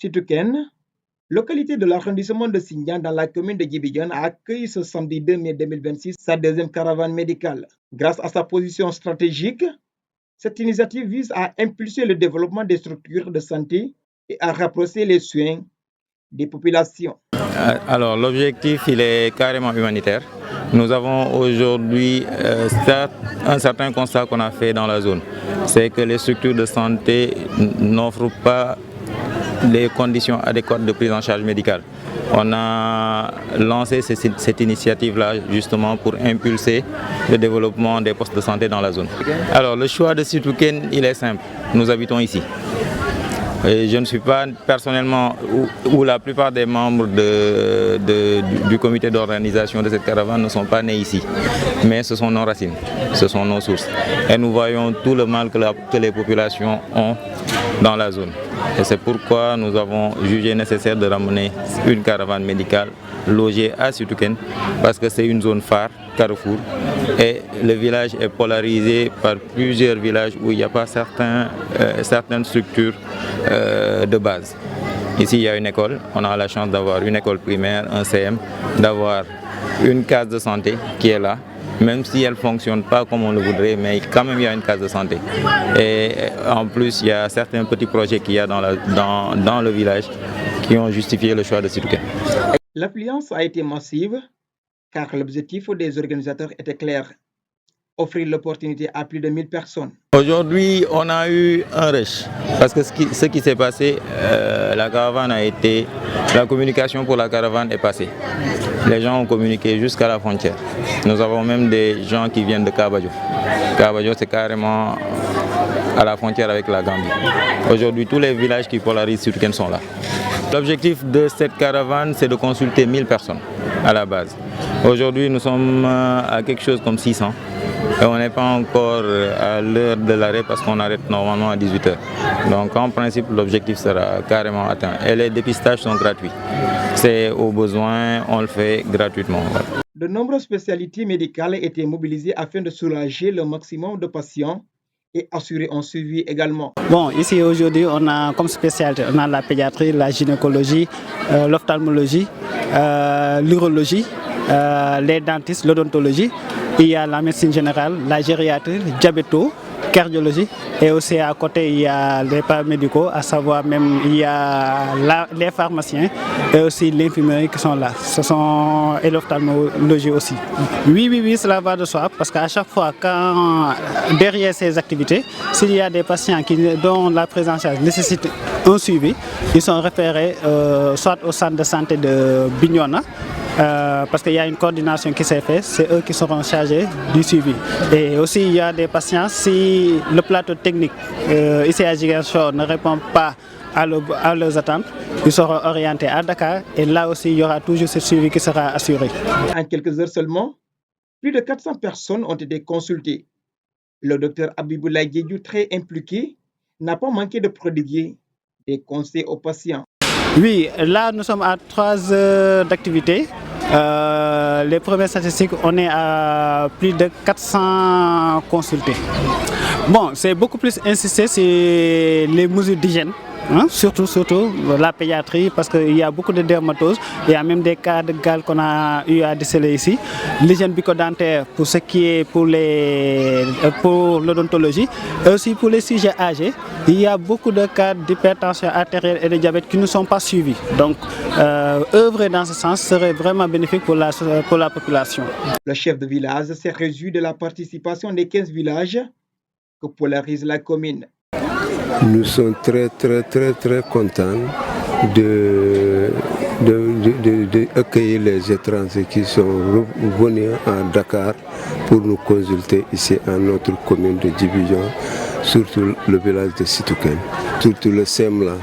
Situken, localité de l'arrondissement de Sindian dans la commune de Djibidione, a accueilli ce samedi 2 mai 2026 sa deuxième caravane médicale. Grâce à sa position stratégique, cette initiative vise à impulser le développement des structures de santé et à rapprocher les soins des populations. Alors l'objectif, il est carrément humanitaire. Nous avons aujourd'hui un certain constat qu'on a fait dans la zone. C'est que les structures de santé n'offrent pas les conditions adéquates de prise en charge médicale. On a lancé cette initiative-là justement pour impulser le développement des postes de santé dans la zone. Alors le choix de Situken, il est simple. Nous habitons ici. Et je ne suis pas personnellement, ou la plupart des membres du comité d'organisation de cette caravane ne sont pas nés ici. Mais ce sont nos racines, ce sont nos sources. Et nous voyons tout le mal que les populations ont dans la zone. Et c'est pourquoi nous avons jugé nécessaire de ramener une caravane médicale logée à Situken, parce que c'est une zone phare, carrefour, et le village est polarisé par plusieurs villages où il n'y a pas certaines structures de base. Ici, il y a une école, on a la chance d'avoir une école primaire, un CM, d'avoir une case de santé qui est là, même si elle ne fonctionne pas comme on le voudrait, mais quand même il y a une case de santé. Et en plus, il y a certains petits projets qu'il y a dans le village qui ont justifié le choix de Situken. L'affluence a été massive car l'objectif des organisateurs était clair: offrir l'opportunité à plus de 1000 personnes. Aujourd'hui, on a eu un rush parce que ce qui s'est passé, la communication pour la caravane est passée. Les gens ont communiqué jusqu'à la frontière. Nous avons même des gens qui viennent de Kabadjo. Kabadjo, c'est carrément à la frontière avec la Gambie. Aujourd'hui, tous les villages qui polarisent Situken sont là. L'objectif de cette caravane, c'est de consulter 1000 personnes à la base. Aujourd'hui, nous sommes à quelque chose comme 600. Et on n'est pas encore à l'heure de l'arrêt parce qu'on arrête normalement à 18 h. Donc en principe, l'objectif sera carrément atteint. Et les dépistages sont gratuits. C'est au besoin, on le fait gratuitement. De nombreuses spécialités médicales étaient mobilisées afin de soulager le maximum de patients et assurer un suivi également. Bon, ici aujourd'hui, on a comme spécialité, on a la pédiatrie, la gynécologie, l'ophtalmologie, l'urologie, les dentistes, l'odontologie. Il y a la médecine générale, la gériatrie, diabéto, cardiologie, et aussi à côté il y a les paramédicaux, à savoir même il y a les pharmaciens et aussi l'infirmerie qui sont là. Et l'ophtalmologie aussi. Oui, cela va de soi parce qu'à chaque fois, derrière ces activités, s'il y a des patients dont la prise en charge nécessite un suivi, ils sont référés soit au centre de santé de Bignona, parce qu'il y a une coordination qui s'est faite, c'est eux qui seront chargés du suivi. Et aussi il y a des patients, si le plateau technique ici à Ziguinchor ne répond pas à leurs attentes, ils seront orientés à Dakar et là aussi il y aura toujours ce suivi qui sera assuré. En quelques heures seulement, plus de 400 personnes ont été consultées. Le docteur Abiboulaye Diédiou, très impliqué, n'a pas manqué de prodiguer des conseils aux patients. Oui, là nous sommes à 3 heures d'activité. Les premières statistiques, on est à plus de 400 consultés. Bon, c'est beaucoup plus insisté sur les mesures d'hygiène. Surtout la pédiatrie, parce qu'il y a beaucoup de dermatoses, il y a même des cas de gale qu'on a eu à déceler ici. L'hygiène bucco-dentaire pour ce qui est pour l'odontologie, et aussi pour les sujets âgés, il y a beaucoup de cas d'hypertension artérielle et de diabète qui ne sont pas suivis. Donc, œuvrer dans ce sens serait vraiment bénéfique pour la population. Le chef de village s'est réjoui de la participation des 15 villages que polarise la commune. Nous sommes très contents d'accueillir les étrangers qui sont venus à Dakar pour nous consulter ici à notre commune de Djibidione, surtout le village de Situken, surtout le SEM là.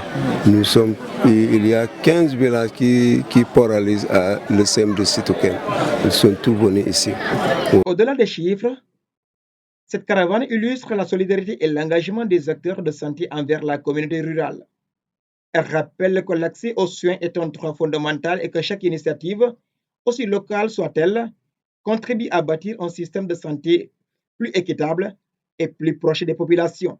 Il y a 15 villages qui polarisent le SEM de Situken. Ils sont tous venus ici. Au-delà des chiffres, cette caravane illustre la solidarité et l'engagement des acteurs de santé envers la communauté rurale. Elle rappelle que l'accès aux soins est un droit fondamental et que chaque initiative, aussi locale soit-elle, contribue à bâtir un système de santé plus équitable et plus proche des populations.